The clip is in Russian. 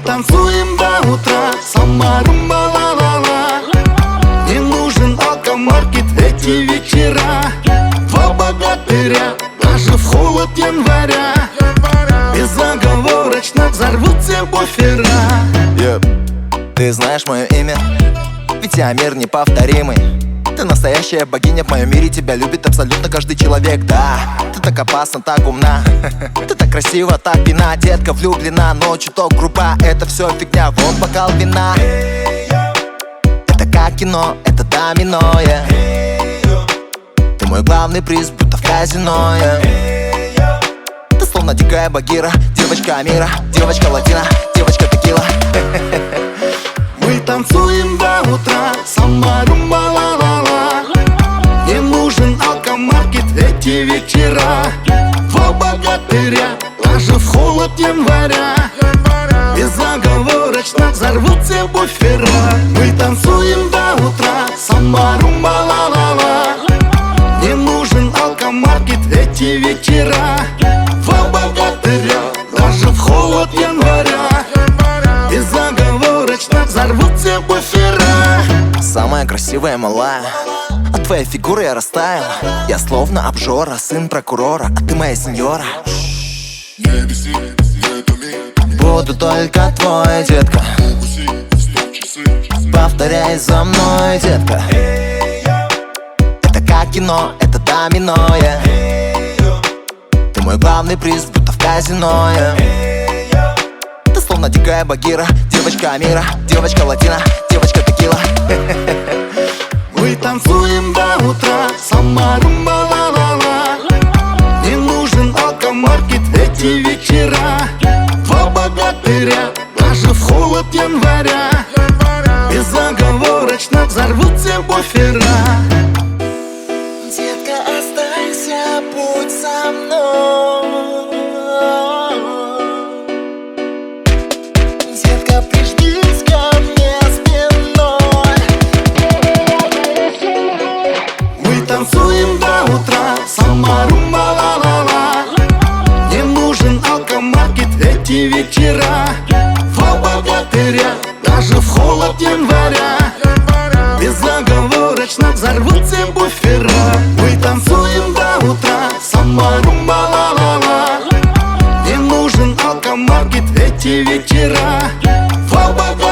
танцуем до утра, сама румба-ла-ла-ла. Не нужен алкомаркет эти вечера. Два богатыря, даже в холод января, безоговорочно взорвутся буфера. Ты знаешь мое имя, ведь я мир неповторимый. Ты настоящая богиня, в моем мире тебя любит абсолютно каждый человек, да. Ты так опасна, так умна, ты так красива, так пьяна. Детка влюблена, но чуток груба, это все фигня, вот бокал вина. Это как кино, это домино, yeah. Ты мой главный приз, будто в казино, yeah. Ты словно дикая багира, девочка Амира, девочка Латина, девочка текила. Мы танцуем до утра, сама румба-ла-ла-ла. Не нужен алкомаркет эти вечера. Два богатыря, даже в холод января, безоговорочно взорвутся буфера. Мы танцуем до утра, сама румба-ла-ла-ла. Не нужен алкомаркет эти вечера. Два богатыря, даже в холод января, безоговорочно взорвутся буфера. Самая красивая малая, от твоей фигуры я растаял. Я словно обжора, сын прокурора, а ты моя сеньора. Буду только твой, детка. Повторяй за мной, детка. Это как кино, это домино, yeah. Ты мой главный приз, будто в казино, yeah. Ты словно дикая багира, девочка Амира, девочка Латина, девочка текила. Мы танцуем до утра, сама румба-ла-ла-ла. Не нужен алкомаркет эти вечера. Два богатыря, даже в холод января, безоговорочно взорвутся буфера. Детка, останься, будь со мной. Детка, прижмись ко мне спиной. Мы танцуем до утра, сама румба-ла-ла-ла. Не нужен алкомаркет эти вечера. Два богатыря, даже в холод января, безоговорочно взорвутся буфера. Мы танцуем до утра, сама румба-ла-ла-ла. Не нужен алкомаркет эти вечера. Два богатыря,